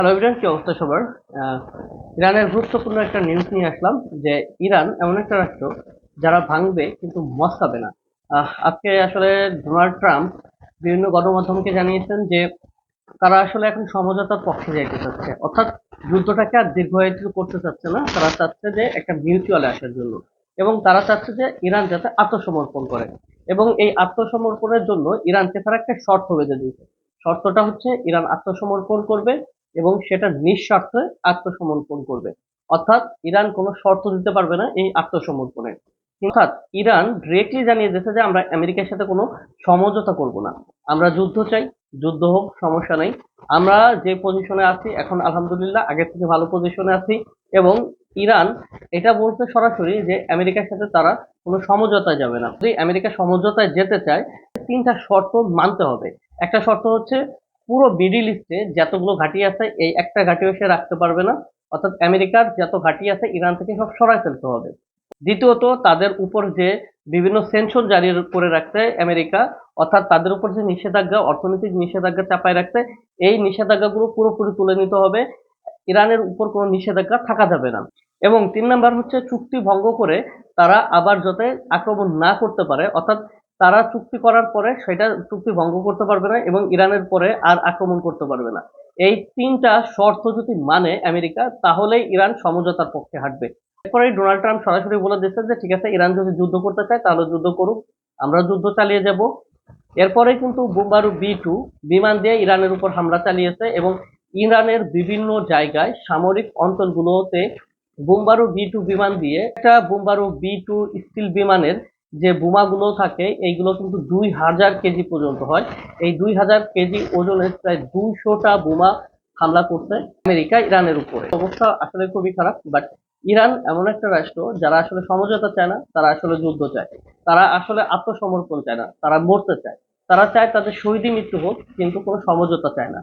Hello everyone, কি অবস্থা সবার? ইরানের গুরুত্বপূর্ণ একটা নিউজ নিয়ে আসলাম যে ইরান এমন একটা রাষ্ট্র যারা ভাঙবে কিন্তু মস্কাবে না। আজকে আসলে ডোনাল্ড ট্রাম্প বিভিন্ন গণমাধ্যমকে জানিয়েছেন যে তারা আসলে এখন সমঝোতার পক্ষে যাইতে চাচ্ছে, অর্থাৎ যুদ্ধটাকে আর দীর্ঘায়িত করতে চাচ্ছে না। তারা চাচ্ছে যে একটা মিউচুয়ালে আসার জন্য, এবং তারা চাচ্ছে যে ইরান যাতে আত্মসমর্পণ করে, এবং এই আত্মসমর্পণের জন্য ইরানকে তারা একটা শর্ত বেঁধে দিয়েছে। শর্তটা হচ্ছে ইরান আত্মসমর্পণ করবে এবং সেটা নিঃস্বার্থে আত্মসমর্পণ করবে। অর্থাৎ ইরান কোনো শর্ত দিতে পারবে না এই আত্মসমর্পণের। অর্থাৎ ইরান ডিরেক্টলি জানিয়ে দিয়েছে যে আমরা আমেরিকার সাথে কোনো সমঝোতা করব না, আমরা যুদ্ধ চাই, যুদ্ধ হোক, সমস্যা নেই। আমরা যে পজিশনে আছি এখন আলহামদুলিল্লাহ আগের থেকে ভালো পজিশনে আছি। এবং ইরান এটা বলতে সরাসরি যে আমেরিকার সাথে তারা কোনো সমঝোতায় যাবে না। যদি আমেরিকা সমঝোতায় যেতে চায়, তিনটা শর্ত মানতে হবে। একটা শর্ত হচ্ছে পুরো মিডিল ইস্টে যতগুলো ঘাঁটি আছে এই একটা ঘাঁটিও সে রাখতে পারবে না, অর্থাৎ আমেরিকার যত ঘাঁটি আছে ইরান থেকে সব সরায় ফেলতে হবে। দ্বিতীয়ত, তাদের উপর যে বিভিন্ন সেনশন জারি করে রাখছে আমেরিকা, অর্থাৎ তাদের উপর যে নিষেধাজ্ঞা, অর্থনৈতিক নিষেধাজ্ঞা চাপায় রাখছে, এই নিষেধাজ্ঞাগুলো পুরোপুরি তুলে নিতে হবে। ইরানের উপর কোনো নিষেধাজ্ঞা থাকা যাবে না। এবং ৩ নাম্বার হচ্ছে চুক্তি ভঙ্গ করে তারা আবার যাতে আক্রমণ না করতে পারে, অর্থাৎ তারা চুক্তি করার পরে সেটা চুক্তি ভঙ্গ করতে পারবে না এবং ইরানের পরে আর আক্রমণ করতে পারবে না। এই তিনটা শর্ত যদি মানে আমেরিকা, তাহলেই ইরান সমঝোতার পক্ষে হাঁটবে। এরপরে ডোনাল্ড ট্রাম্প সরাসরি বলে দিচ্ছে যে ঠিক আছে, ইরান যদি যুদ্ধ করতে চায় তাহলে যুদ্ধ করুক, আমরা যুদ্ধ চালিয়ে যাব। এরপরে কিন্তু বোম্বারু বি-2 বিমান দিয়ে ইরানের উপর হামলা চালিয়েছে, এবং ইরানের বিভিন্ন জায়গায় সামরিক অঞ্চলগুলোতে বোম্বারু বি-2 বিমান দিয়ে, একটা বোম্বারু বি-2 স্টিল বিমানের যে বোমাগুলো থাকে এইগুলো কিন্তু ২০০০ কেজি পর্যন্ত হয়। এই ২০০০ কেজি ওজনের প্রায় ২০০টা বোমা হামলা করছে আমেরিকা ইরানের উপরে। অবস্থা আসলে খুবই খারাপ। বাট ইরান এমন একটা রাষ্ট্র যারা আসলে সমঝোতা চায় না, তারা আসলে যুদ্ধ চায়। তারা আসলে আত্মসমর্পণ চায় না, তারা মরতে চায়। তারা চায় তাদের শহীদী মৃত্যু হোক, কিন্তু কোনো সমঝোতা চায় না।